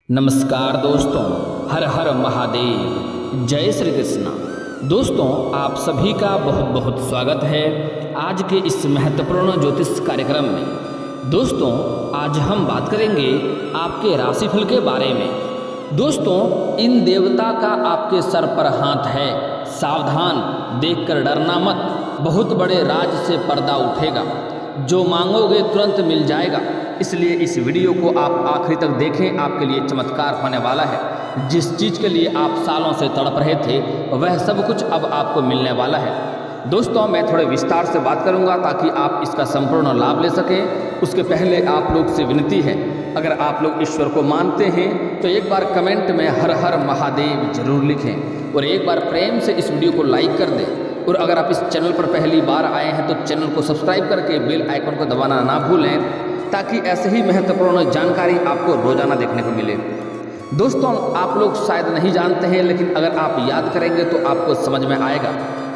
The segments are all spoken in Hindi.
नमस्कार दोस्तों, हर हर महादेव, जय श्री कृष्णा। दोस्तों, आप सभी का बहुत बहुत स्वागत है आज के इस महत्वपूर्ण ज्योतिष कार्यक्रम में। दोस्तों, आज हम बात करेंगे आपके राशिफल के बारे में। दोस्तों, इन देवता का आपके सर पर हाथ है, सावधान, देखकर डरना मत। बहुत बड़े राज से पर्दा उठेगा, जो मांगोगे तुरंत मिल जाएगा। इसलिए इस वीडियो को आप आखिरी तक देखें, आपके लिए चमत्कार होने वाला है। जिस चीज़ के लिए आप सालों से तड़प रहे थे, वह सब कुछ अब आपको मिलने वाला है। दोस्तों, मैं थोड़े विस्तार से बात करूंगा ताकि आप इसका संपूर्ण लाभ ले सकें। उसके पहले आप लोग से विनती है, अगर आप लोग ईश्वर को मानते हैं तो एक बार कमेंट में हर हर महादेव जरूर लिखें और एक बार प्रेम से इस वीडियो को लाइक कर दें। और अगर आप इस चैनल पर पहली बार आए हैं तो चैनल को सब्सक्राइब करके बेल आइकन को दबाना ना भूलें, ताकि ऐसे ही महत्वपूर्ण जानकारी आपको रोजाना देखने को मिले। दोस्तों, आप लोग शायद नहीं जानते हैं, लेकिन अगर आप याद करेंगे तो आपको समझ में आएगा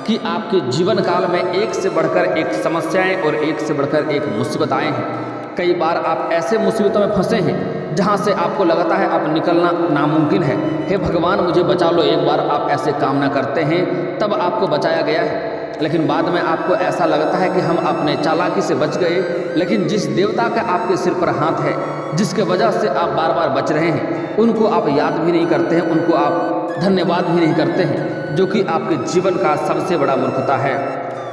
कि आपके जीवन काल में एक से बढ़कर एक समस्याएं और एक से बढ़कर एक मुसीबत आए हैं। कई बार आप ऐसे मुसीबतों में फंसे हैं जहां से आपको लगता है अब निकलना नामुमकिन है। हे भगवान, मुझे बचा लो। एक बार आप ऐसे कामना करते हैं, तब आपको बचाया गया है, लेकिन बाद में आपको ऐसा लगता है कि हम अपने चालाकी से बच गए। लेकिन जिस देवता का आपके सिर पर हाथ है, जिसके वजह से आप बार बार बच रहे हैं, उनको आप याद भी नहीं करते हैं, उनको आप धन्यवाद भी नहीं करते हैं, जो कि आपके जीवन का सबसे बड़ा मूर्खता है।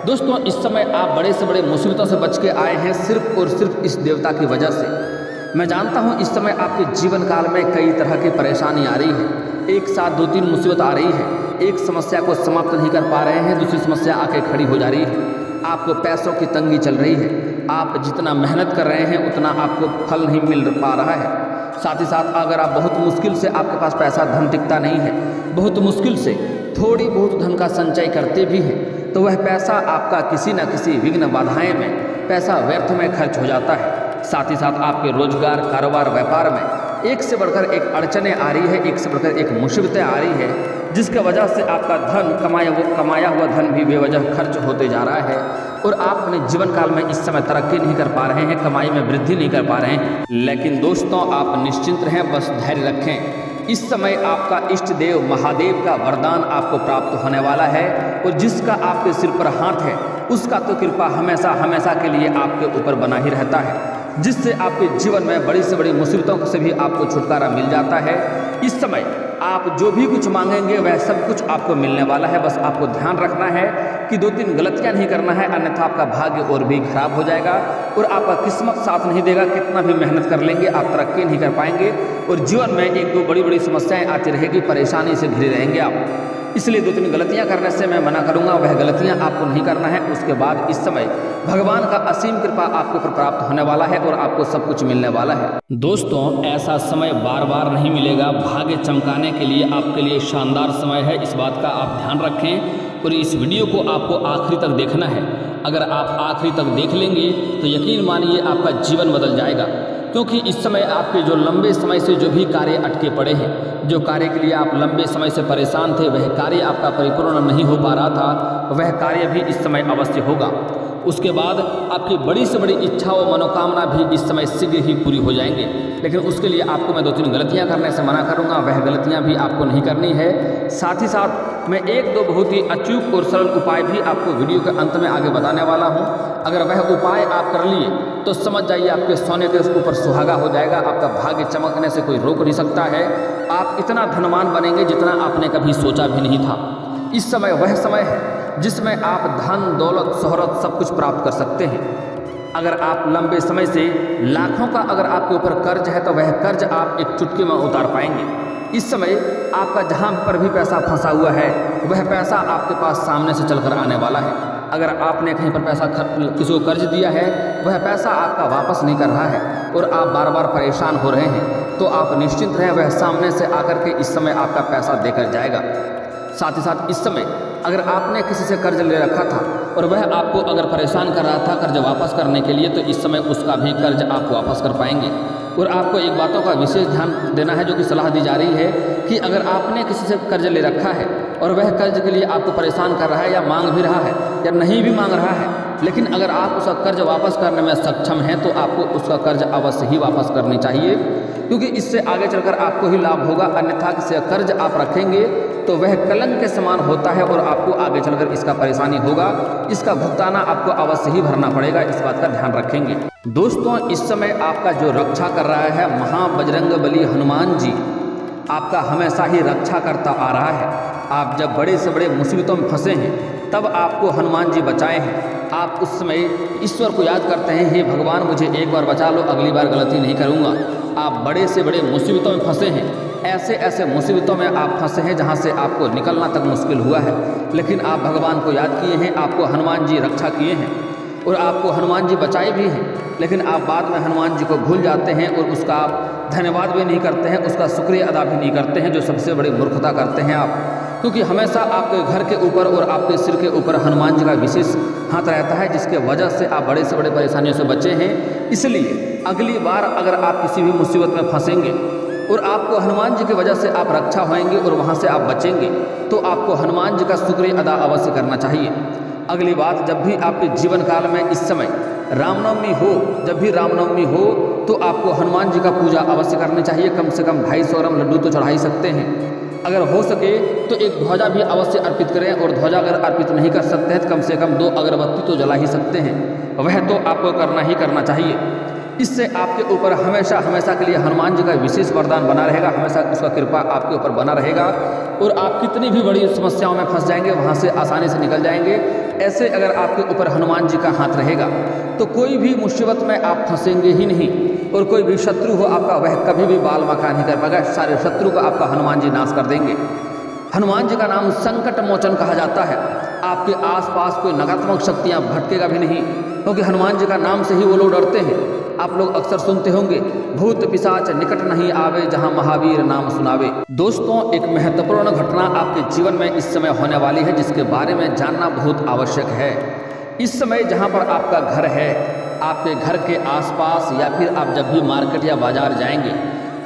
दोस्तों, इस समय आप बड़े से बड़े मुसीबतों से बच के आए हैं सिर्फ और सिर्फ इस देवता की वजह से। मैं जानता हूँ इस समय आपके जीवन काल में कई तरह की परेशानी आ रही है, एक साथ 2-3 मुसीबत आ रही है। एक समस्या को समाप्त नहीं कर पा रहे हैं, दूसरी समस्या आके खड़ी हो जा रही है। आपको पैसों की तंगी चल रही है, आप जितना मेहनत कर रहे हैं उतना आपको फल नहीं मिल पा रहा है। साथ ही साथ अगर आप बहुत मुश्किल से, आपके पास पैसा धन टिकता नहीं है, बहुत मुश्किल से थोड़ी बहुत धन का संचय करते भी हैं, तो वह पैसा आपका किसी न किसी विघ्न बाधाएं में, पैसा व्यर्थ में खर्च हो जाता है। साथ ही साथ आपके रोजगार, कारोबार, व्यापार में एक से बढ़कर एक अड़चनें आ रही है, एक से बढ़कर एक मुसीबतें आ रही है, जिसके वजह से आपका धन कमाया हुआ धन भी बेवजह खर्च होते जा रहा है और आप अपने जीवन काल में इस समय तरक्की नहीं कर पा रहे हैं, कमाई में वृद्धि नहीं कर पा रहे हैं। लेकिन दोस्तों, आप निश्चिंत रहें, बस धैर्य रखें। इस समय आपका इष्ट देव महादेव का वरदान आपको प्राप्त होने वाला है और जिसका आपके सिर पर हाथ है, उसका तो कृपा हमेशा हमेशा के लिए आपके ऊपर बना ही रहता है, जिससे आपके जीवन में बड़ी से बड़ी मुसीबतों से भी आपको छुटकारा मिल जाता है। इस समय आप जो भी कुछ मांगेंगे वह सब कुछ आपको मिलने वाला है। बस आपको ध्यान रखना है कि 2-3 गलतियां नहीं करना है, अन्यथा आपका भाग्य और भी खराब हो जाएगा और आपका किस्मत साथ नहीं देगा। कितना भी मेहनत कर लेंगे, आप तरक्की नहीं कर पाएंगे और जीवन में 1-2 बड़ी समस्याएं आती रहेगी, परेशानी से घिरे रहेंगे आप। इसलिए 2-3 गलतियां करने से मैं मना करूंगा, वह गलतियां आपको नहीं करना है। उसके बाद इस समय भगवान का असीम कृपा आपके ऊपर प्राप्त होने वाला है और आपको सब कुछ मिलने वाला है। दोस्तों, ऐसा समय बार बार नहीं मिलेगा। भाग्य चमकाने के लिए आपके लिए शानदार समय है, इस बात का आप ध्यान रखें और इस वीडियो को आपको आखिरी तक देखना है। अगर आप आखिरी तक देख लेंगे तो यकीन मानिए आपका जीवन बदल जाएगा, क्योंकि इस समय आपके जो लंबे समय से जो भी कार्य अटके पड़े हैं, जो कार्य के लिए आप लंबे समय से परेशान थे, वह कार्य आपका परिपूर्ण नहीं हो पा रहा था, वह कार्य भी इस समय अवश्य होगा। उसके बाद आपकी बड़ी से बड़ी इच्छा और मनोकामना भी इस समय शीघ्र ही पूरी हो जाएंगे। लेकिन उसके लिए आपको मैं 2-3 गलतियां करने से मना करूंगा, वह गलतियां भी आपको नहीं करनी है। साथ ही साथ मैं 1-2 बहुत ही अचूक और सरल उपाय भी आपको वीडियो के अंत में आगे बताने वाला हूं। अगर वह उपाय आप कर लिए तो समझ जाइए आपके सोने के ऊपर सुहागा हो जाएगा, आपका भाग्य चमकने से कोई रोक नहीं सकता है। आप इतना धनवान बनेंगे जितना आपने कभी सोचा भी नहीं था। इस समय वह समय है जिसमें आप धन, दौलत, शोहरत सब कुछ प्राप्त कर सकते हैं। अगर आप लंबे समय से लाखों का अगर आपके ऊपर कर्ज है तो वह कर्ज आप एक चुटकी में उतार पाएंगे। इस समय आपका जहां पर भी पैसा फंसा हुआ है, वह पैसा आपके पास सामने से चलकर आने वाला है। अगर आपने कहीं पर पैसा किसी को कर्ज दिया है, वह पैसा आपका वापस नहीं कर रहा है और आप बार बार परेशान हो रहे हैं, तो आप निश्चिंत रहें, वह सामने से आकर के इस समय आपका पैसा देकर जाएगा। साथ ही साथ इस समय अगर आपने किसी से कर्ज ले रखा था और वह आपको अगर परेशान कर रहा था कर्ज वापस करने के लिए, तो इस समय उसका भी कर्ज आप वापस कर पाएंगे। और आपको एक बातों का विशेष ध्यान देना है, जो कि सलाह दी जा रही है कि अगर आपने किसी से कर्ज ले रखा है और वह कर्ज के लिए आपको परेशान कर रहा है या मांग भी रहा है या नहीं भी मांग रहा है, लेकिन अगर आप उसका कर्ज वापस करने में सक्षम हैं तो आपको उसका कर्ज अवश्य ही वापस करनी चाहिए, क्योंकि इससे आगे चलकर आपको ही लाभ होगा। अन्यथा किसी कर्ज आप रखेंगे तो वह कलंक के समान होता है और आपको आगे चलकर इसका परेशानी होगा, इसका भुगताना आपको अवश्य ही भरना पड़ेगा। इस बात का ध्यान रखेंगे। दोस्तों, इस समय आपका जो रक्षा कर रहा है महाबजरंगबली हनुमान जी आपका हमेशा ही रक्षा करता आ रहा है। आप जब बड़े से बड़े मुसीबतों में फंसे हैं तब आपको हनुमान जी बचाए हैं। आप उस समय ईश्वर को याद करते हैं, हे भगवान मुझे एक बार बचा लो, अगली बार गलती नहीं करूँगा। आप बड़े से बड़े मुसीबतों में फंसे हैं, ऐसे ऐसे मुसीबतों में आप फंसे हैं जहाँ से आपको निकलना तक मुश्किल हुआ है, लेकिन आप भगवान को याद किए हैं, आपको हनुमान जी रक्षा किए हैं और आपको हनुमान जी बचाए भी हैं। लेकिन आप बाद में हनुमान जी को भूल जाते हैं और उसका आप धन्यवाद भी नहीं करते हैं, उसका शुक्रिया अदा भी नहीं करते हैं, जो सबसे बड़ी मूर्खता करते हैं आप, क्योंकि हमेशा आपके घर के ऊपर और आपके सिर के ऊपर हनुमान जी का विशेष हाथ रहता है, जिसके वजह से आप बड़े से बड़े परेशानियों से बचे हैं। इसलिए अगली बार अगर आप किसी भी मुसीबत में फंसेंगे और आपको हनुमान जी की वजह से आप रक्षा होएंगे और वहाँ से आप बचेंगे, तो आपको हनुमान जी का शुक्रिया अदा अवश्य करना चाहिए। अगली बात, जब भी आपके जीवन काल में इस समय रामनवमी हो, जब भी रामनवमी हो तो आपको हनुमान जी का पूजा अवश्य करनी चाहिए। कम से कम 250 ग्राम लड्डू तो चढ़ा ही सकते हैं। अगर हो सके तो एक ध्वजा भी अवश्य अर्पित करें, और ध्वजा अगर अर्पित नहीं कर सकते हैं तो कम से कम 2 अगरबत्ती तो जला ही सकते हैं, वह तो आपको करना ही करना चाहिए। इससे आपके ऊपर हमेशा हमेशा के लिए हनुमान जी का विशेष वरदान बना रहेगा, हमेशा उसका कृपा आपके ऊपर बना रहेगा और आप कितनी भी बड़ी समस्याओं में फंस जाएंगे वहाँ से आसानी से निकल जाएंगे। ऐसे अगर आपके ऊपर हनुमान जी का हाथ रहेगा तो कोई भी मुसीबत में आप फंसेंगे ही नहीं, और कोई भी शत्रु हो आपका वह कभी भी बाल बांका नहीं कर पाएगा। सारे शत्रु का आपका हनुमान जी नाश कर देंगे। हनुमान जी का नाम संकट मोचन कहा जाता है। आपके आसपास कोई नकारात्मक शक्तियाँ भटकेगा भी नहीं, क्योंकि हनुमान जी का नाम से ही वो लोग डरते हैं। आप लोग अक्सर सुनते होंगे, भूत पिशाच निकट नहीं आवे जहां महावीर नाम सुनावे। दोस्तों, एक महत्वपूर्ण घटना आपके जीवन में इस समय होने वाली है, जिसके बारे में जानना बहुत आवश्यक है। इस समय जहां पर आपका घर है, आपके घर के आसपास या फिर आप जब भी मार्केट या बाजार जाएंगे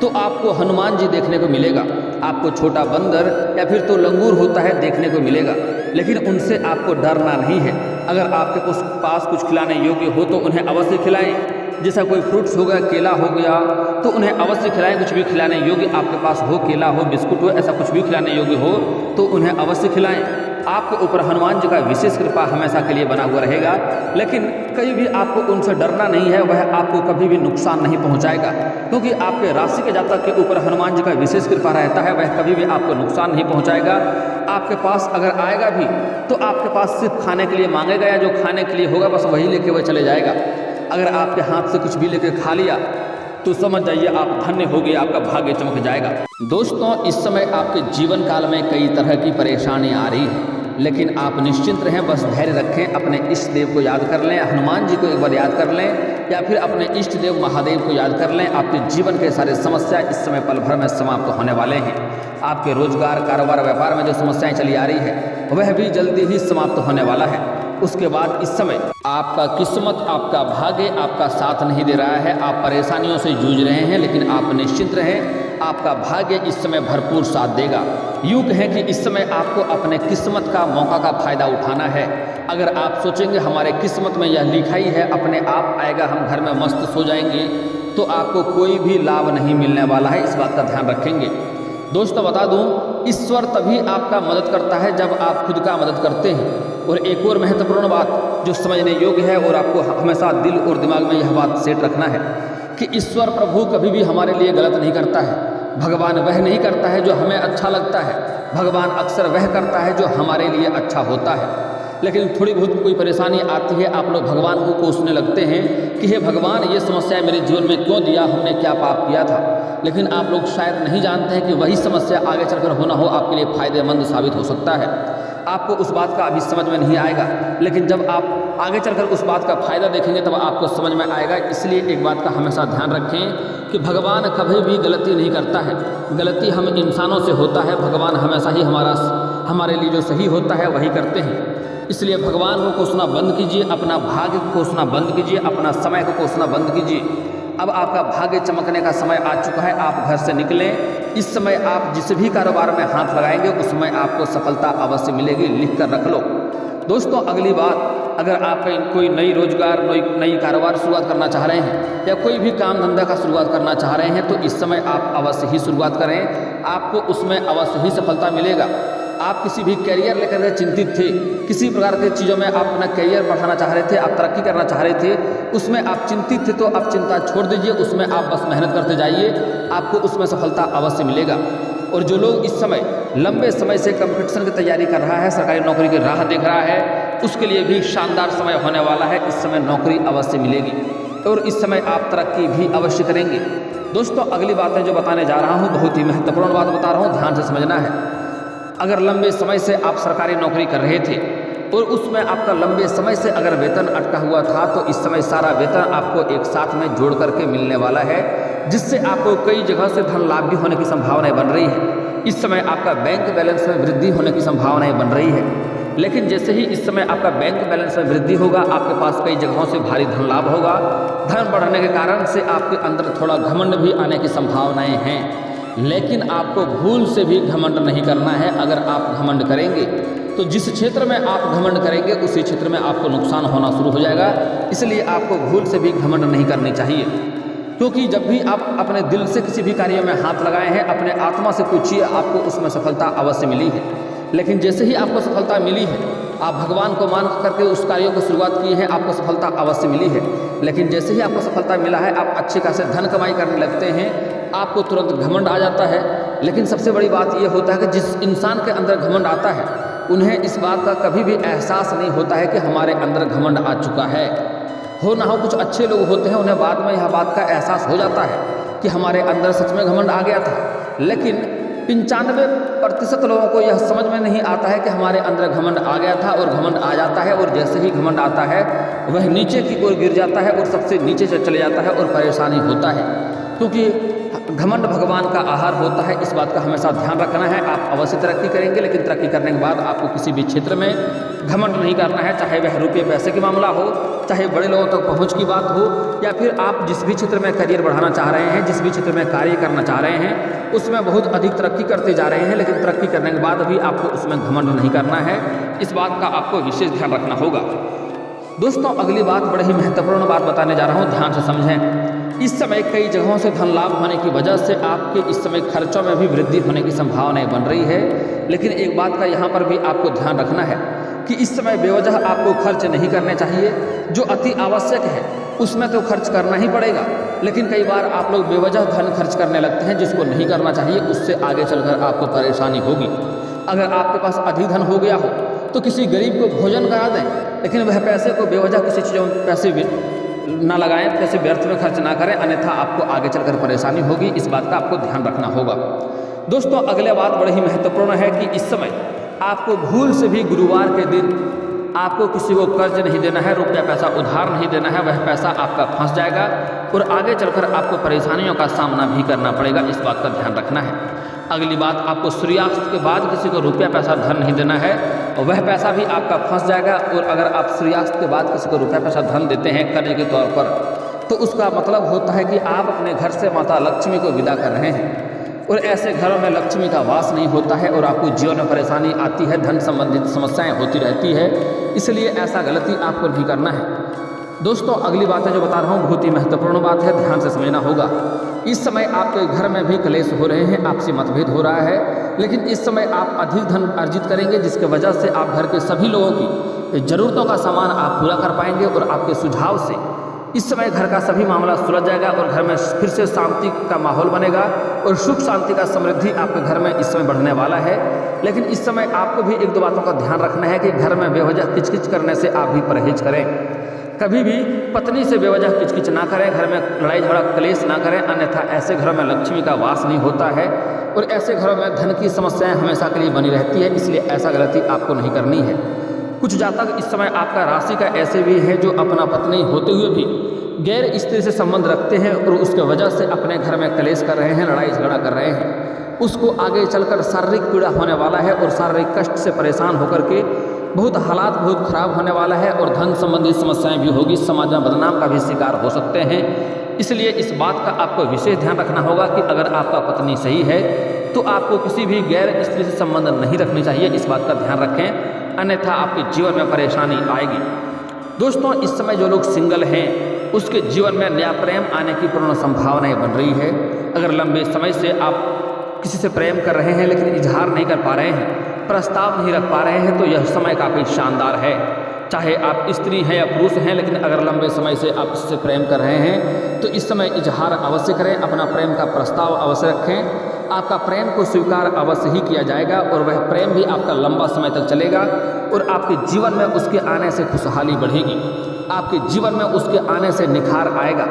तो आपको हनुमान जी देखने को मिलेगा। आपको छोटा बंदर या फिर तो लंगूर होता है देखने को मिलेगा, लेकिन उनसे आपको डरना नहीं है। अगर आपके पास कुछ खिलाने योग्य हो तो उन्हें अवश्य खिलाएं। जैसा कोई फ्रूट्स हो गया, केला हो गया, तो उन्हें अवश्य खिलाएं। कुछ भी खिलाने योग्य आपके पास हो, केला हो, बिस्कुट हो, ऐसा कुछ भी खिलाने योग्य हो तो उन्हें अवश्य खिलाएं। आपके ऊपर हनुमान जी का विशेष कृपा हमेशा के लिए बना हुआ रहेगा। लेकिन कहीं भी आपको उनसे डरना नहीं है, वह आपको कभी भी नुकसान नहीं पहुंचाएगा, क्योंकि आपके राशि के जातक के ऊपर हनुमान जी का विशेष कृपा रहता है। वह कभी भी आपको नुकसान नहीं पहुंचाएगा। आपके पास अगर आएगा भी तो आपके पास सिर्फ खाने के लिए मांगेगा, या जो खाने के लिए होगा बस वही लेके वह चले जाएगा। अगर आपके हाथ से कुछ भी लेके खा लिया तो समझ जाइए आप धन्य हो गए, आपका भाग्य चमक जाएगा। दोस्तों, इस समय आपके जीवन काल में कई तरह की परेशानी आ रही है, लेकिन आप निश्चिंत रहें, बस धैर्य रखें। अपने इष्ट देव को याद कर लें, हनुमान जी को एक बार याद कर लें, या फिर अपने इष्ट देव महादेव को याद कर लें। आपके जीवन के सारे समस्या इस समय पल भर में समाप्त होने वाले हैं। आपके रोजगार, कारोबार, व्यापार में जो समस्याएं चली आ रही है वह भी जल्दी ही समाप्त होने वाला है। उसके बाद इस समय आपका किस्मत, आपका भाग्य आपका साथ नहीं दे रहा है। आप परेशानियों से जूझ रहे हैं, लेकिन आप निश्चिंत रहें, आपका भाग्य इस समय भरपूर साथ देगा। यूँ कहें कि इस समय आपको अपने किस्मत का, मौका का फायदा उठाना है। अगर आप सोचेंगे हमारे किस्मत में यह लिखाई है, अपने आप आएगा, हम घर में मस्त सो जाएंगे, तो आपको कोई भी लाभ नहीं मिलने वाला है। इस बात का ध्यान रखेंगे। दोस्तों, बता दूं, ईश्वर तभी आपका मदद करता है जब आप खुद का मदद करते हैं। और एक और महत्वपूर्ण बात जो समझने योग्य है, और आपको हमेशा दिल और दिमाग में यह बात सेट रखना है कि ईश्वर प्रभु कभी भी हमारे लिए गलत नहीं करता है। भगवान वह नहीं करता है जो हमें अच्छा लगता है, भगवान अक्सर वह करता है जो हमारे लिए अच्छा होता है। लेकिन थोड़ी बहुत कोई परेशानी आती है, आप लोग भगवान को कोसने लगते हैं कि हे भगवान, ये समस्या मेरे जीवन में क्यों दिया, हमने क्या पाप किया था। लेकिन आप लोग शायद नहीं जानते हैं कि वही समस्या आगे चलकर होना हो आपके लिए फ़ायदेमंद साबित हो सकता है। आपको उस बात का अभी समझ में नहीं आएगा, लेकिन जब आप आगे चलकर उस बात का फ़ायदा देखेंगे तब आपको समझ में आएगा। इसलिए एक बात का हमेशा ध्यान रखें कि भगवान कभी भी गलती नहीं करता है। गलती हम इंसानों से होता है, भगवान हमेशा ही हमारे लिए जो सही होता है वही करते हैं। इसलिए भगवान को कोसना बंद कीजिए, अपना भाग्य को कोसना बंद कीजिए, अपना समय को कोसना बंद कीजिए। अब आपका भाग्य चमकने का समय आ चुका है। आप घर से निकलें, इस समय आप जिस भी कारोबार में हाथ लगाएंगे उसमें आपको सफलता अवश्य मिलेगी, लिख कर रख लो। दोस्तों अगली बात, अगर आप कोई नई रोजगार नई कारोबार शुरुआत करना चाह रहे हैं या कोई भी काम धंधा का शुरुआत करना चाह रहे हैं तो इस समय आप अवश्य ही शुरुआत करें, आपको उसमें अवश्य ही सफलता मिलेगा। आप किसी भी कैरियर लेकर के चिंतित थे, किसी प्रकार के चीज़ों में आप अपना कैरियर बढ़ाना चाह रहे थे, आप तरक्की करना चाह रहे थे, उसमें आप चिंतित थे, तो आप चिंता छोड़ दीजिए, उसमें आप बस मेहनत करते जाइए, आपको उसमें सफलता अवश्य मिलेगा। और जो लोग इस समय लंबे समय से कंपटीशन की तैयारी कर रहा है, सरकारी नौकरी की राह देख रहा है, उसके लिए भी शानदार समय होने वाला है। इस समय नौकरी अवश्य मिलेगी और इस समय आप तरक्की भी अवश्य करेंगे। दोस्तों अगली बातें जो बताने जा रहा हूँ बहुत ही महत्वपूर्ण बात बता रहा हूँ, ध्यान से समझना है। अगर लंबे समय से आप सरकारी नौकरी कर रहे थे और उसमें आपका लंबे समय से अगर वेतन अटका हुआ था तो इस समय सारा वेतन आपको एक साथ में जोड़ करके मिलने वाला है, जिससे आपको कई जगह से धन लाभ भी होने की संभावनाएं बन रही है। इस समय आपका बैंक बैलेंस में वृद्धि होने की संभावनाएं बन रही है। लेकिन जैसे ही इस समय आपका बैंक बैलेंस में वृद्धि होगा, आपके पास कई जगहों से भारी धन लाभ होगा। धन बढ़ने के कारण से आपके अंदर थोड़ा घमंड भी आने की संभावनाएं हैं, लेकिन आपको भूल से भी घमंड नहीं करना है। अगर आप घमंड करेंगे तो जिस क्षेत्र में आप घमंड करेंगे उसी क्षेत्र में आपको नुकसान होना शुरू हो जाएगा। इसलिए आपको भूल से भी घमंड नहीं करनी चाहिए, क्योंकि जब भी आप अपने दिल से किसी भी कार्य में हाथ लगाए हैं, अपने आत्मा से पूछिए, आपको उसमें सफलता अवश्य मिली है। लेकिन जैसे ही आपको सफलता मिली है, आप भगवान को मान करके उस कार्यों को शुरुआत की है, आपको सफलता अवश्य मिली है। लेकिन जैसे ही आपको सफलता मिला है, आप अच्छे खासे धन कमाई करने लगते हैं, आपको तुरंत घमंड आ जाता है। लेकिन सबसे बड़ी बात यह होता है कि जिस इंसान के अंदर घमंड आता है, उन्हें इस बात का कभी भी एहसास नहीं होता है कि हमारे अंदर घमंड आ चुका है। हो ना हो कुछ अच्छे लोग होते हैं, उन्हें बाद में यह बात का एहसास हो जाता है कि हमारे अंदर सच में घमंड आ गया था। लेकिन 95% लोगों को यह समझ में नहीं आता है कि हमारे अंदर घमंड आ गया था, और घमंड आ जाता है, और जैसे ही घमंड आता है वह नीचे की ओर गिर जाता है और सबसे नीचे से चले जाता है और परेशानी होता है। क्योंकि घमंड भगवान का आहार होता है, इस बात का हमेशा ध्यान रखना है। आप अवश्य तरक्की करेंगे, लेकिन तरक्की करने के बाद आपको किसी भी क्षेत्र में घमंड नहीं करना है, चाहे वह रुपये पैसे का मामला हो, चाहे बड़े लोगों तक पहुंच की बात हो, या फिर आप जिस भी क्षेत्र में करियर बढ़ाना चाह रहे हैं, जिस भी क्षेत्र में कार्य करना चाह रहे हैं, उसमें बहुत अधिक तरक्की करते जा रहे हैं, लेकिन तरक्की करने के बाद भी आपको उसमें घमंड नहीं करना है। इस बात का आपको विशेष ध्यान रखना होगा। दोस्तों अगली बात बड़ी ही महत्वपूर्ण बात बताने जा रहा हूँ, ध्यान से समझें। इस समय कई जगहों से धन लाभ होने की वजह से आपके इस समय खर्चों में भी वृद्धि होने की संभावनाएं बन रही है। लेकिन एक बात का यहाँ पर भी आपको ध्यान रखना है कि इस समय बेवजह आपको खर्च नहीं करने चाहिए। जो अति आवश्यक है उसमें तो खर्च करना ही पड़ेगा, लेकिन कई बार आप लोग बेवजह धन खर्च करने लगते हैं, जिसको नहीं करना चाहिए। उससे आगे चलकर आपको परेशानी होगी। अगर आपके पास अधिक धन हो गया हो तो किसी गरीब को भोजन करा दें, लेकिन वह पैसे को बेवजह किसी चीज़ों में पैसे ना लगाएं, पैसे व्यर्थ में खर्च ना करें, अन्यथा आपको आगे चलकर परेशानी होगी। इस बात का आपको ध्यान रखना होगा। दोस्तों अगले बात बड़ी ही महत्वपूर्ण है कि इस समय आपको भूल से भी गुरुवार के दिन आपको किसी को कर्ज नहीं देना है, रुपया पैसा उधार नहीं देना है। वह पैसा आपका फंस जाएगा और आगे चलकर आपको परेशानियों का सामना भी करना पड़ेगा। इस बात का ध्यान रखना है। अगली बात, आपको सूर्यास्त के बाद किसी को रुपया पैसा धन नहीं देना है, और वह पैसा भी आपका फंस जाएगा। और अगर आप सूर्यास्त के बाद किसी को रुपया पैसा धन देते हैं कर्ज के तौर पर, तो उसका मतलब होता है कि आप अपने घर से माता लक्ष्मी को विदा कर रहे हैं, और ऐसे घरों में लक्ष्मी का वास नहीं होता है और आपको जीवन में परेशानी आती है, धन संबंधित समस्याएं होती रहती है। इसलिए ऐसा गलती आपको नहीं करना है। दोस्तों अगली बातें जो बता रहा हूँ बहुत ही महत्वपूर्ण बात है, ध्यान से समझना होगा। इस समय आपके घर में भी क्लेश हो रहे हैं, आपसी मतभेद हो रहा है, लेकिन इस समय आप अधिक धन अर्जित करेंगे, जिसके वजह से आप घर के सभी लोगों की ज़रूरतों का सामान आप पूरा कर पाएंगे। और आपके सुझाव से इस समय घर का सभी मामला सुलझ जाएगा और घर में फिर से शांति का माहौल बनेगा और सुख शांति का समृद्धि आपके घर में इस समय बढ़ने वाला है। लेकिन इस समय आपको भी एक दो बातों का ध्यान रखना है कि घर में बेवजह किचकिच करने से आप भी परहेज करें। कभी भी पत्नी से बेवजह किचकिच ना करें, घर में लड़ाई झगड़ा क्लेश ना करें, अन्यथा ऐसे घरों में लक्ष्मी का वास नहीं होता है और ऐसे घरों में धन की समस्याएं हमेशा के लिए बनी रहती है। इसलिए ऐसा गलती आपको नहीं करनी है। कुछ जातक इस समय आपका राशि का ऐसे भी है जो अपना पत्नी होते हुए भी गैर स्त्री से संबंध रखते हैं और उसके वजह से अपने घर में क्लेश कर रहे हैं, लड़ाई झगड़ा कर रहे हैं। उसको आगे चलकर शारीरिक पीड़ा होने वाला है और शारीरिक कष्ट से परेशान होकर के बहुत हालात बहुत खराब होने वाला है और धन संबंधी समस्याएं भी होगी, समाज में बदनाम का भी शिकार हो सकते हैं। इसलिए इस बात का आपको विशेष ध्यान रखना होगा कि अगर आपका पत्नी सही है तो आपको किसी भी गैर स्त्री से संबंध नहीं रखनी चाहिए। इस बात का ध्यान रखें, अन्यथा आपके जीवन में परेशानी आएगी। दोस्तों, इस समय जो लोग सिंगल हैं उसके जीवन में नया प्रेम आने की पूर्ण संभावनाएं बन रही है। अगर लंबे समय से आप किसी से प्रेम कर रहे हैं लेकिन इजहार नहीं कर पा रहे हैं, प्रस्ताव नहीं रख पा रहे हैं, तो यह समय काफ़ी शानदार है। चाहे आप स्त्री हैं या पुरुष हैं, लेकिन अगर लंबे समय से आप इससे प्रेम कर रहे हैं तो इस समय इजहार अवश्य करें, अपना प्रेम का प्रस्ताव अवश्य रखें। आपका प्रेम को स्वीकार अवश्य ही किया जाएगा और वह प्रेम भी आपका लंबा समय तक चलेगा और आपके जीवन में उसके आने से खुशहाली बढ़ेगी, आपके जीवन में उसके आने से निखार आएगा।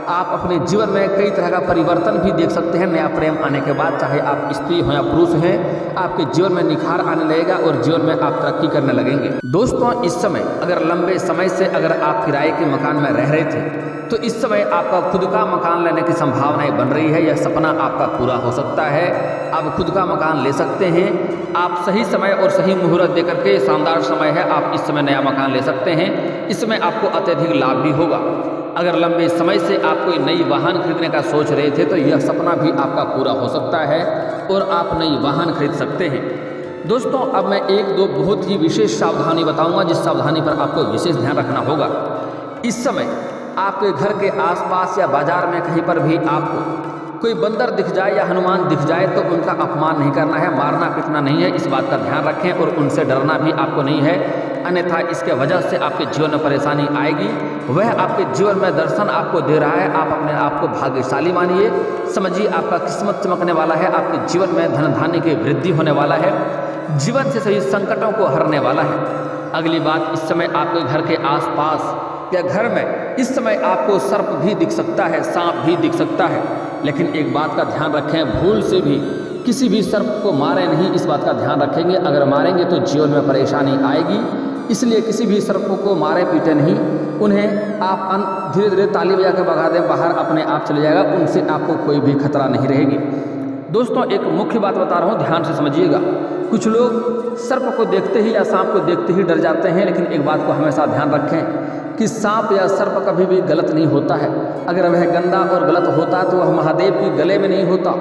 आप अपने जीवन में कई तरह का परिवर्तन भी देख सकते हैं नया प्रेम आने के बाद। चाहे आप स्त्री हो या पुरुष हैं, आपके जीवन में निखार आने लगेगा और जीवन में आप तरक्की करने लगेंगे। दोस्तों, इस समय अगर लंबे समय से अगर आप किराए के मकान में रह रहे थे तो इस समय आपका खुद का मकान लेने की संभावनाएं बन रही है। यह सपना आपका पूरा हो सकता है, आप खुद का मकान ले सकते हैं। आप सही समय और सही मुहूर्त देकर के, शानदार समय है, आप इस समय नया मकान ले सकते हैं। इसमें आपको अत्यधिक लाभ भी होगा। अगर लंबे समय से आप कोई नई वाहन खरीदने का सोच रहे थे तो यह सपना भी आपका पूरा हो सकता है और आप नई वाहन खरीद सकते हैं। दोस्तों, अब मैं एक दो बहुत ही विशेष सावधानी बताऊंगा जिस सावधानी पर आपको विशेष ध्यान रखना होगा। इस समय आपके घर के आसपास या बाजार में कहीं पर भी आपको कोई बंदर दिख जाए या हनुमान दिख जाए तो उनका अपमान नहीं करना है, मारना पीटना नहीं है। इस बात का ध्यान रखें और उनसे डरना भी आपको नहीं है, अन्यथा इसके वजह से आपके जीवन में परेशानी आएगी। वह आपके जीवन में दर्शन आपको दे रहा है, आप अपने आप को भाग्यशाली मानिए, समझिए आपका किस्मत चमकने वाला है, आपके जीवन में धन धान्य की वृद्धि होने वाला है, जीवन से सभी संकटों को हरने वाला है। अगली बात, इस समय आपके घर के आसपास या घर में इस समय आपको सर्प भी दिख सकता है, सांप भी दिख सकता है, लेकिन एक बात का ध्यान रखें, भूल से भी किसी भी सर्प को मारें नहीं। इस बात का ध्यान रखेंगे, अगर मारेंगे तो जीवन में परेशानी आएगी। इसलिए किसी भी सर्पों को मारे पीटे नहीं, उन्हें आप धीरे धीरे ताली बजा के भगा दें, बाहर अपने आप चले जाएगा, उनसे आपको कोई भी खतरा नहीं रहेगी। दोस्तों, एक मुख्य बात बता रहा हूँ, ध्यान से समझिएगा। कुछ लोग सर्प को देखते ही या सांप को देखते ही डर जाते हैं, लेकिन एक बात को हमेशा ध्यान रखें कि सांप या सर्प कभी भी गलत नहीं होता है। अगर वह गंदा और गलत होता तो वह महादेव के गले में नहीं होता।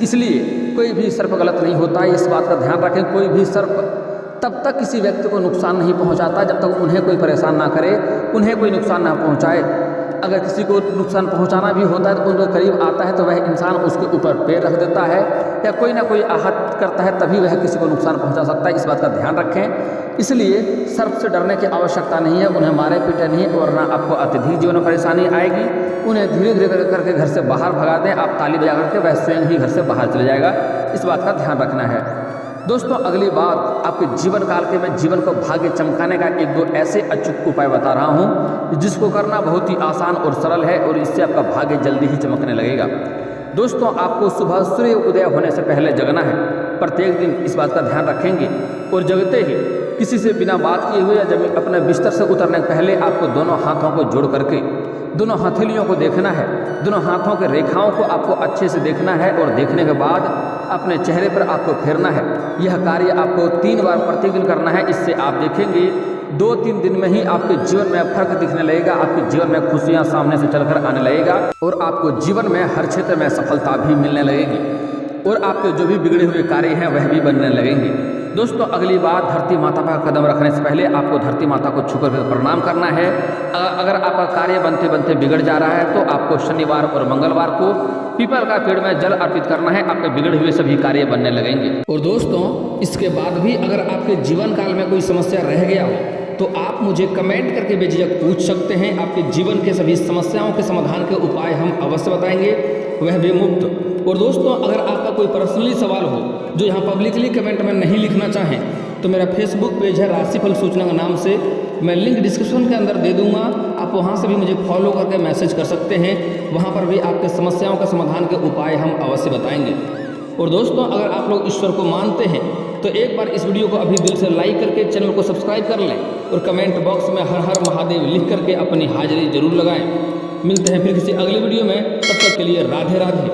इसलिए कोई भी सर्प गलत नहीं होता है, इस बात का ध्यान रखें। कोई भी सर्प तब तक किसी व्यक्ति को नुकसान नहीं पहुंचाता जब तक उन्हें कोई परेशान ना करे, उन्हें कोई नुकसान ना पहुंचाए। अगर किसी को नुकसान पहुंचाना भी होता है तो उनके करीब आता है तो वह इंसान उसके ऊपर पैर रख देता है या कोई ना कोई आहत करता है, तभी वह किसी को नुकसान पहुंचा सकता है। इस बात का ध्यान रखें। इसलिए सर्प से डरने की आवश्यकता नहीं है, उन्हें मारे पीटे नहीं, वरना आपको अत्यधिक जीवन में परेशानी आएगी। उन्हें धीरे धीरे करके घर से बाहर भगा दें, आप ताली बजा करके वह स्वयं ही घर से बाहर चले जाएगा। इस बात का ध्यान रखना है। दोस्तों, अगली बात, आपके जीवन काल के मैं जीवन को भाग्य चमकाने का एक दो ऐसे अचूक उपाय बता रहा हूँ जिसको करना बहुत ही आसान और सरल है और इससे आपका भाग्य जल्दी ही चमकने लगेगा। दोस्तों, आपको सुबह सूर्य उदय होने से पहले जगना है। प्रत्येक दिन इस बात का ध्यान रखेंगे और जगते ही किसी से बिना बात किए हुए या जब अपने बिस्तर से उतरने के पहले आपको दोनों हाथों को जोड़ करके दोनों हथेलियों को देखना है, दोनों हाथों के रेखाओं को आपको अच्छे से देखना है और देखने के बाद अपने चेहरे पर आपको फेरना है। यह कार्य आपको 3 बार प्रतिदिन करना है। इससे आप देखेंगे 2-3 दिन में ही आपके जीवन में फर्क दिखने लगेगा, आपके जीवन में खुशियां सामने से चलकर आने लगेगा और आपको जीवन में हर क्षेत्र में सफलता भी मिलने लगेगी और आपके जो भी बिगड़े हुए कार्य हैं वह भी बनने लगेंगे। दोस्तों, अगली बात, धरती माता पर कदम रखने से पहले आपको धरती माता को छूकर प्रणाम करना है। अगर आपका कार्य बनते बनते बिगड़ जा रहा है तो आपको शनिवार और मंगलवार को पीपल का पेड़ में जल अर्पित करना है, आपके बिगड़े हुए सभी कार्य बनने लगेंगे। और दोस्तों, इसके बाद भी अगर आपके जीवन काल में कोई समस्या रह गया हो तो आप मुझे कमेंट करके बेझिझक पूछ सकते हैं। आपके जीवन के सभी समस्याओं के समाधान के उपाय हम अवश्य बताएंगे, वह भी मुफ्त। और दोस्तों, अगर आपका कोई पर्सनली सवाल हो जो यहाँ पब्लिकली कमेंट में नहीं लिखना चाहें तो मेरा फेसबुक पेज है राशिफल सूचना के नाम से, मैं लिंक डिस्क्रिप्शन के अंदर दे दूंगा, आप वहाँ से भी मुझे फॉलो करके मैसेज कर सकते हैं। वहाँ पर भी आपके समस्याओं का समाधान के उपाय हम अवश्य बताएंगे। और दोस्तों, अगर आप लोग ईश्वर को मानते हैं तो एक बार इस वीडियो को अभी दिल से लाइक करके चैनल को सब्सक्राइब कर लें और कमेंट बॉक्स में हर हर महादेव लिख करके अपनी हाजिरी जरूर लगाएं। मिलते हैं फिर किसी अगली वीडियो में, तब तक के लिए राधे राधे।